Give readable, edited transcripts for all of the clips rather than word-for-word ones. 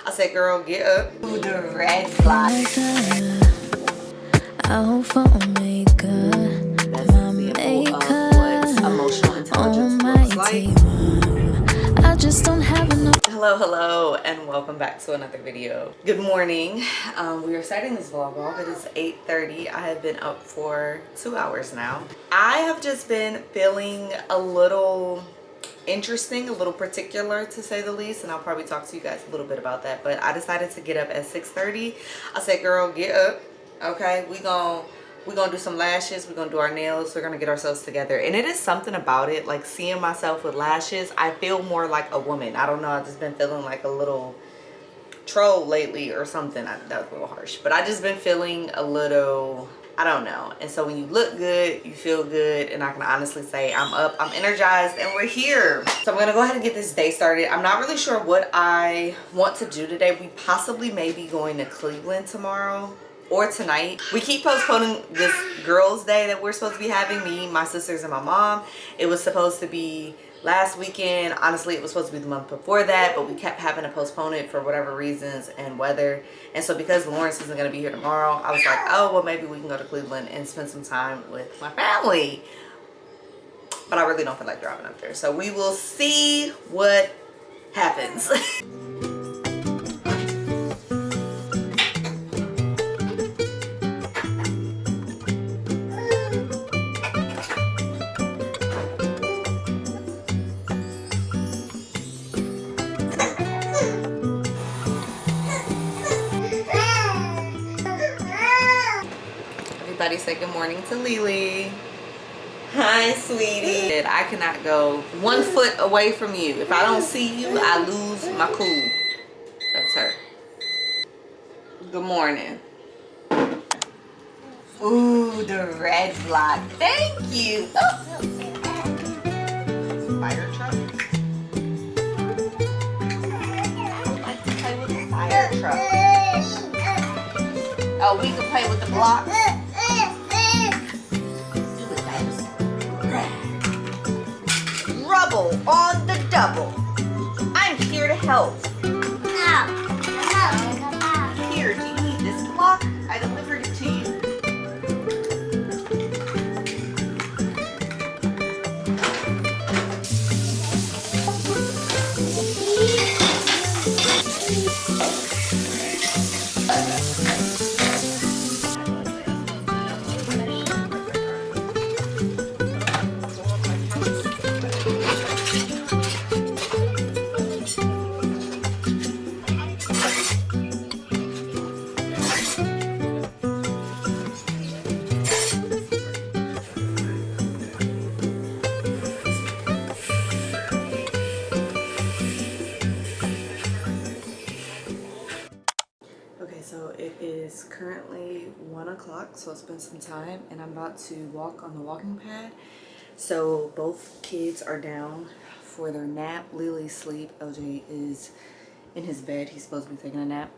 I said, girl, get up. Ooh, the red flag. Out for Omega, my maker, emotional intelligence looks like. I just don't have enough. Hello, and welcome back to another video. Good morning. We are starting this vlog off. It is 8:30. I have been up for 2 hours now. I have just been feeling a little interesting, a little particular to say the least, and I'll probably talk to you guys a little bit about that. But I decided to get up at 6:30. I said, girl, get up. Okay, we're gonna do some lashes, we're gonna do our nails, we're gonna get ourselves together. And it is something about it, like seeing myself with lashes, I feel more like a woman. I don't know, I've just been feeling like a little troll lately or something. That was a little harsh, but I just been feeling a little, I don't know. And so when you look good, you feel good, and I can honestly say I'm up, I'm energized, and we're here. So I'm gonna go ahead and get this day started. I'm not really sure what I want to do today. We possibly may be going to Cleveland tomorrow or tonight. We keep postponing this girls' day that we're supposed to be having, me, my sisters, and my mom. It was supposed to be last weekend. Honestly, it was supposed to be the month before that, but we kept having to postpone it for whatever reasons and weather. And so because Lawrence isn't going to be here tomorrow, I was like, oh, well, maybe we can go to Cleveland and spend some time with my family. But I really don't feel like driving up there. So we will see what happens. Everybody say good morning to Lily. Hi, sweetie. I cannot go 1 foot away from you. If I don't see you, I lose my cool. That's her. Good morning. Ooh, the red block. Thank you. Oh. Fire truck. I would like to play with the fire truck. Oh, we can play with the blocks. Rubble on the double. I'm here to help. Here, do you need this block? I delivered it to you. Okay, so it is currently 1 o'clock, so it's been some time, and I'm about to walk on the walking pad. So both kids are down for their nap. Lily's asleep. LJ is in his bed. He's supposed to be taking a nap.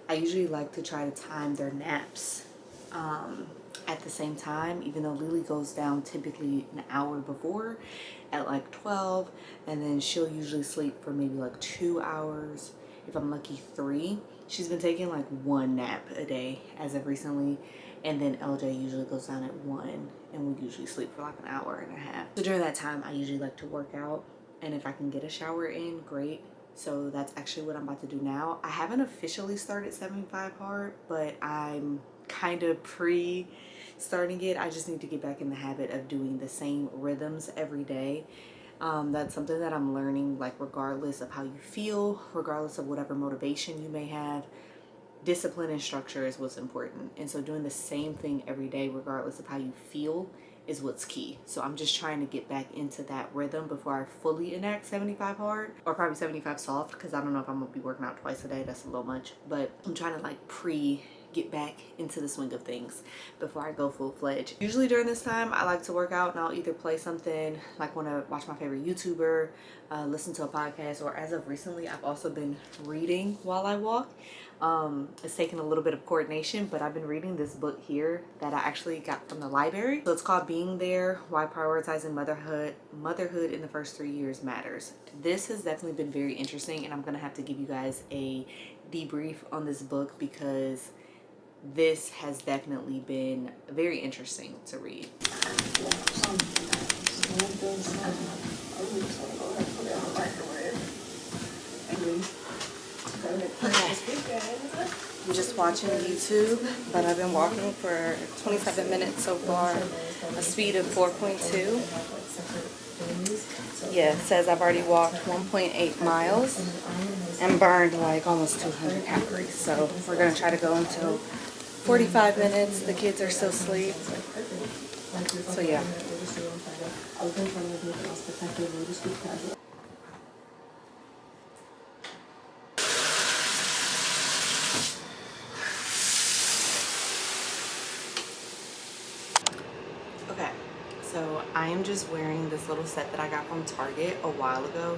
I usually like to try to time their naps at the same time, even though Lily goes down typically an hour before at like 12, and then she'll usually sleep for maybe like 2 hours, if I'm lucky 3. She's been taking like 1 nap a day as of recently, and then LJ usually goes down at 1, and we usually sleep for like an hour and a half. So during that time, I usually like to work out, and if I can get a shower in, great. So that's actually what I'm about to do now. I haven't officially started 75 hard, but I'm kind of starting it. I just need to get back in the habit of doing the same rhythms every day. That's something that I'm learning, like regardless of how you feel, regardless of whatever motivation you may have, discipline and structure is what's important. And so doing the same thing every day, regardless of how you feel, is what's key. So I'm just trying to get back into that rhythm before I fully enact 75 hard, or probably 75 soft, because I don't know if I'm gonna be working out twice a day. That's a little much, but I'm trying to like get back into the swing of things before I go full-fledged. Usually during this time, I like to work out, and I'll either play something, like want to watch my favorite YouTuber, listen to a podcast, or as of recently, I've also been reading while I walk. It's taken a little bit of coordination, but I've been reading this book here that I actually got from the library. So it's called Being There, Why Prioritizing Motherhood in the First 3 Years Matters. This has definitely been very interesting, and I'm gonna have to give you guys a debrief on this book because this has definitely been very interesting to read. I'm just watching YouTube, but I've been walking for 27 minutes so far, a speed of 4.2. Yeah, it says I've already walked 1.8 miles and burned like almost 200 calories. So we're gonna try to go until 45 minutes. The kids are still asleep. So yeah. Okay, so I am just wearing this little set that I got from Target a while ago.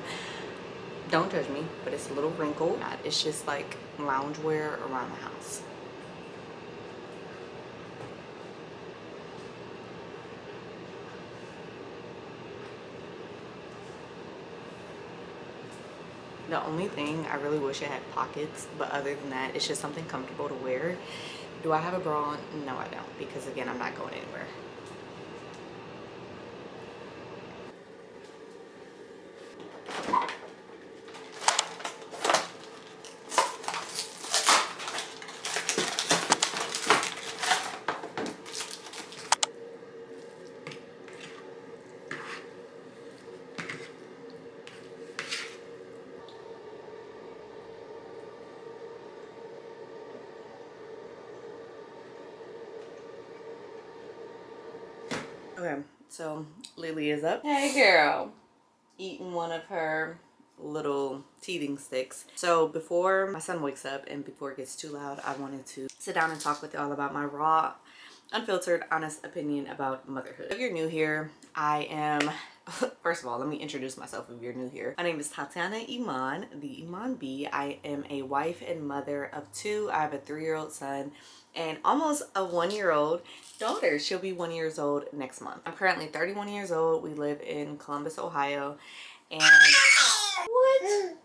Don't judge me, but it's a little wrinkled. It's just like loungewear around the house. The only thing, I really wish it had pockets, but other than that, it's just something comfortable to wear. Do I have a bra on? No, I don't, because again, I'm not going anywhere. Okay, so Lily is up. Hey girl. Eating one of her little teething sticks. So before my son wakes up and before it gets too loud, I wanted to sit down and talk with y'all about my raw, unfiltered, honest opinion about motherhood. If you're new here, I am, first of all, let me introduce myself if you're new here. My name is Tatiana Iman, the Iman B. I am a wife and mother of two. I have a 3-year-old son and almost a 1-year-old daughter. She'll be 1 year old next month. I'm currently 31 years old. We live in Columbus, Ohio. And what?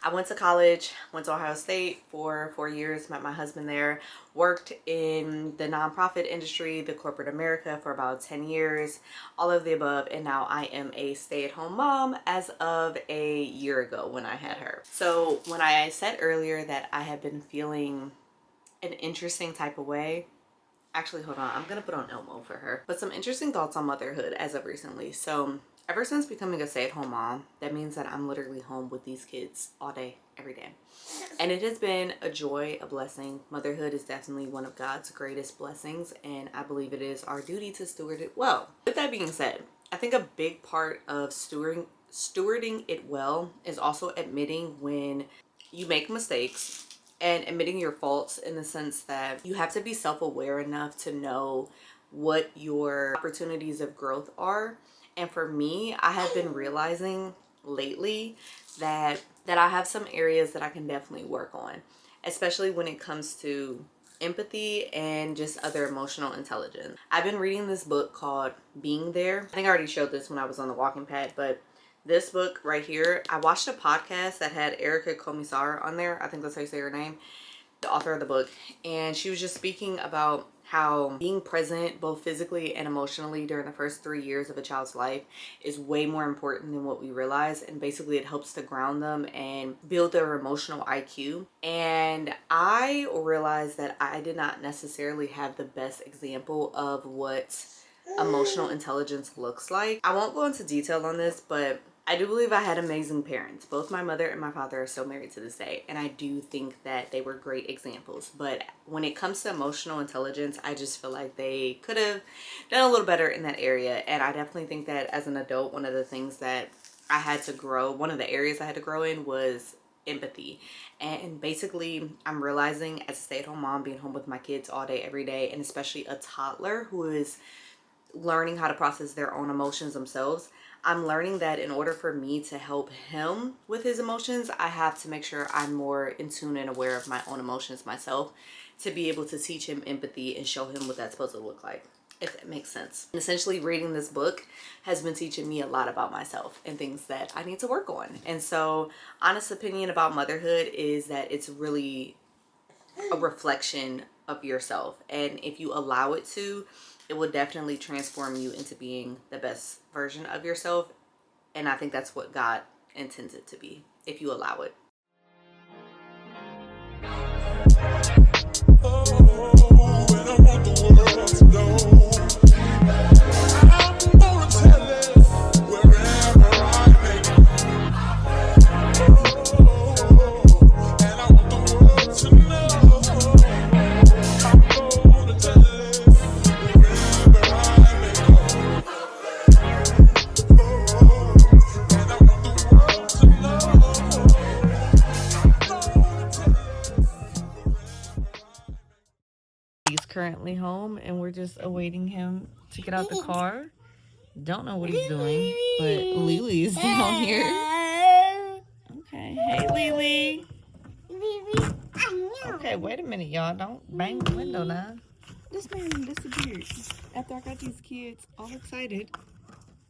I went to college, went to Ohio State for 4 years, met my husband there, worked in the nonprofit industry, the corporate America for about 10 years, all of the above, and now I am a stay-at-home mom as of a year ago when I had her. So when I said earlier that I have been feeling an interesting type of way, actually, hold on, I'm gonna put on Elmo for her, but some interesting thoughts on motherhood as of recently. So ever since becoming a stay-at-home mom, that means that I'm literally home with these kids all day, every day. And it has been a joy, a blessing. Motherhood is definitely one of God's greatest blessings, and I believe it is our duty to steward it well. With that being said, I think a big part of stewarding it well is also admitting when you make mistakes and admitting your faults, in the sense that you have to be self-aware enough to know what your opportunities of growth are. And for me, I have been realizing lately that I have some areas that I can definitely work on, especially when it comes to empathy and just other emotional intelligence. I've been reading this book called Being There. I think I already showed this when I was on the walking pad, but this book right here, I watched a podcast that had Erica Komisar on there. I think that's how you say her name, the author of the book. And she was just speaking about how being present both physically and emotionally during the first 3 years of a child's life is way more important than what we realize. And basically it helps to ground them and build their emotional IQ. And I realized that I did not necessarily have the best example of what emotional intelligence looks like. I won't go into detail on this, but I do believe I had amazing parents. Both my mother and my father are still married to this day, and I do think that they were great examples. But when it comes to emotional intelligence, I just feel like they could have done a little better in that area. And I definitely think that as an adult, one of the things that I had to grow, one of the areas I had to grow in was empathy. And basically, I'm realizing as a stay-at-home mom, being home with my kids all day, every day, and especially a toddler who is learning how to process their own emotions themselves, I'm learning that in order for me to help him with his emotions, I have to make sure I'm more in tune and aware of my own emotions myself to be able to teach him empathy and show him what that's supposed to look like. if that makes sense. Essentially, reading this book has been teaching me a lot about myself and things that I need to work on. And so, honest opinion about motherhood is that it's really a reflection of yourself. And if you allow it to, it will definitely transform you into being the best version of yourself. And I think that's what God intends it to be, if you allow it. He's currently home and we're just awaiting him to get out the car. Don't know what he's doing, but Lily's down here. Okay, hey Lily. Okay, wait a minute, y'all. Don't bang the window now. This man disappeared after I got these kids all excited,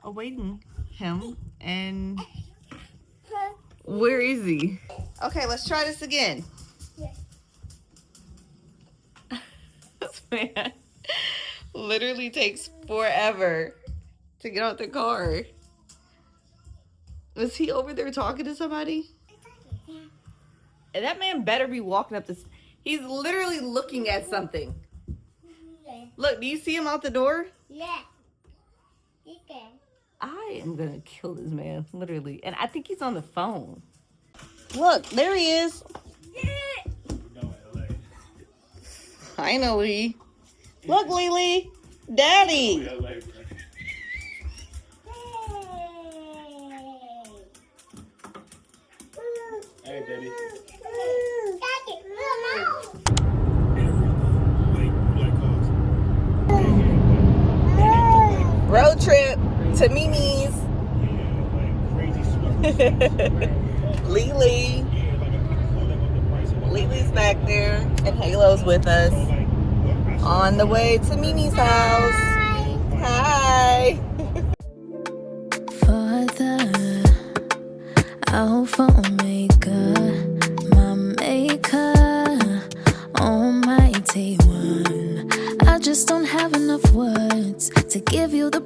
awaiting him. And where is he? Okay, let's try this again. This man literally takes forever to get out the car. Was he over there talking to somebody? And that man better be walking up this. He's literally looking at something. Look, do you see him out the door? Yeah. He can. I am gonna kill this man, literally. And I think he's on the phone. Look, there he is. I know he. Look, Lily. Daddy. Hey, baby. Daddy, no. Road trip to Mimi's. Lily. Lily's back there, and Halo's with us. On the way to Mimi's house. Hi. Father, Alpha Omega, my maker, almighty one. I just don't have enough words to give you the